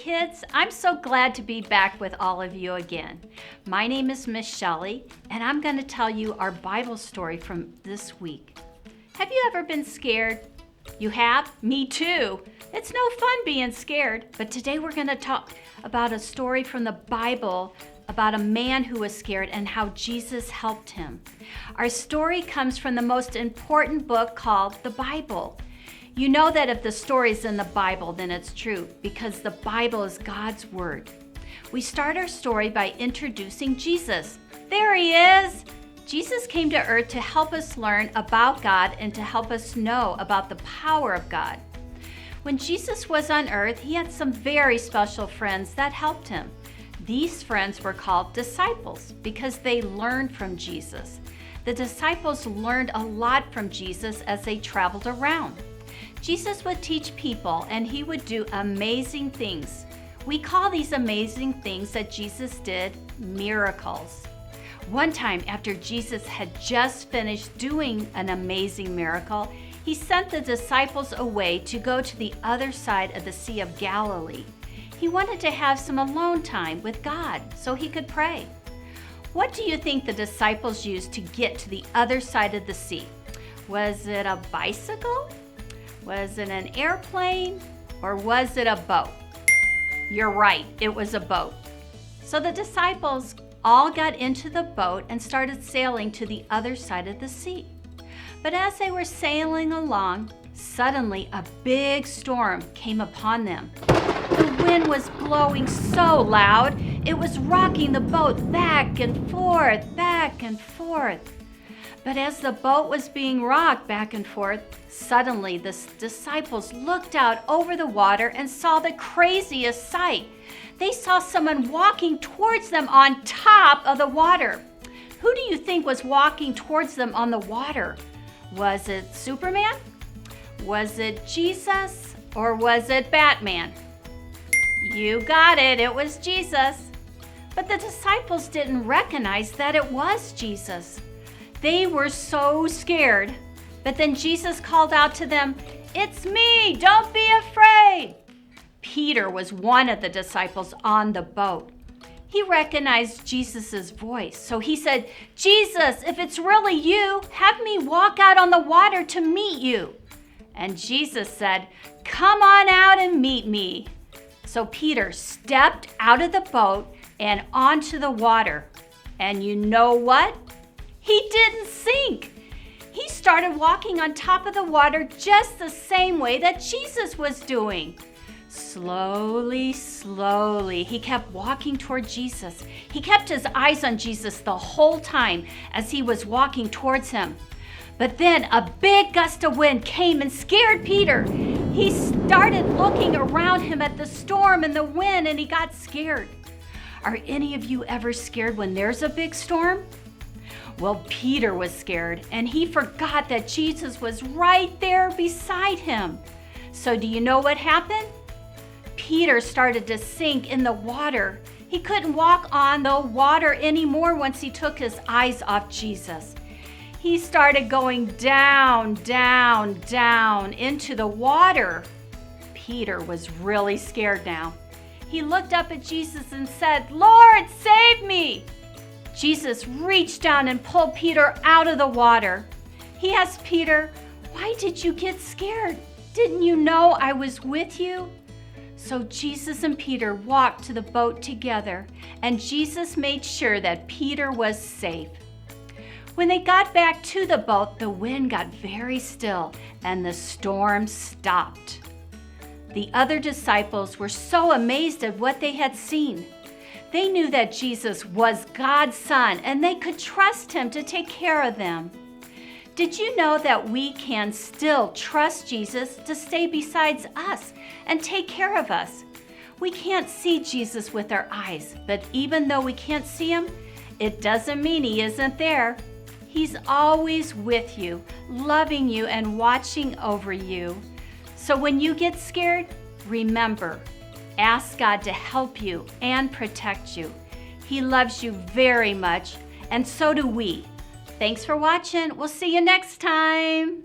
kids. I'm so glad to be back with all of you again. My name is Miss Shelley, and I'm going to tell you our Bible story from this week. Have you ever been scared? You have? Me too. It's no fun being scared, but today we're going to talk about a story from the Bible about a man who was scared and how Jesus helped him. Our story comes from the most important book called the Bible. You know that if the story's in the Bible, then it's true, because the Bible is God's Word. We start our story by introducing Jesus. There he is! Jesus came to earth to help us learn about God and to help us know about the power of God. When Jesus was on earth, he had some very special friends that helped him. These friends were called disciples because they learned from Jesus. The disciples learned a lot from Jesus as they traveled around. Jesus would teach people and he would do amazing things. We call these amazing things that Jesus did miracles. One time, after Jesus had just finished doing an amazing miracle, he sent the disciples away to go to the other side of the Sea of Galilee. He wanted to have some alone time with God so he could pray. What do you think the disciples used to get to the other side of the sea? Was it a bicycle? Was it an airplane? Or was it a boat? You're right, it was a boat. So the disciples all got into the boat and started sailing to the other side of the sea. But as they were sailing along, suddenly a big storm came upon them. The wind was blowing so loud, it was rocking the boat back and forth, back and forth. But as the boat was being rocked back and forth, suddenly the disciples looked out over the water and saw the craziest sight. They saw someone walking towards them on top of the water. Who do you think was walking towards them on the water? Was it Superman? Was it Jesus? Or was it Batman? You got it, it was Jesus. But the disciples didn't recognize that it was Jesus. They were so scared. But then Jesus called out to them, "It's me, don't be afraid." Peter was one of the disciples on the boat. He recognized Jesus' voice, so he said, "Jesus, if it's really you, have me walk out on the water to meet you." And Jesus said, "Come on out and meet me." So Peter stepped out of the boat and onto the water. And you know what? He didn't sink. He started walking on top of the water just the same way that Jesus was doing. Slowly, slowly, he kept walking toward Jesus. He kept his eyes on Jesus the whole time as he was walking towards him. But then a big gust of wind came and scared Peter. He started looking around him at the storm and the wind, and he got scared. Are any of you ever scared when there's a big storm? Well, Peter was scared, and he forgot that Jesus was right there beside him. So do you know what happened? Peter started to sink in the water. He couldn't walk on the water anymore once he took his eyes off Jesus. He started going down, down, down into the water. Peter was really scared now. He looked up at Jesus and said, "Lord, save me!" Jesus reached down and pulled Peter out of the water. He asked Peter, "Why did you get scared? Didn't you know I was with you?" So Jesus and Peter walked to the boat together, and Jesus made sure that Peter was safe. When they got back to the boat, the wind got very still and the storm stopped. The other disciples were so amazed at what they had seen. They knew that Jesus was God's Son and they could trust him to take care of them. Did you know that we can still trust Jesus to stay beside us and take care of us? We can't see Jesus with our eyes, but even though we can't see him, it doesn't mean he isn't there. He's always with you, loving you and watching over you. So when you get scared, remember, ask God to help you and protect you. He loves you very much, and so do we. Thanks for watching. We'll see you next time.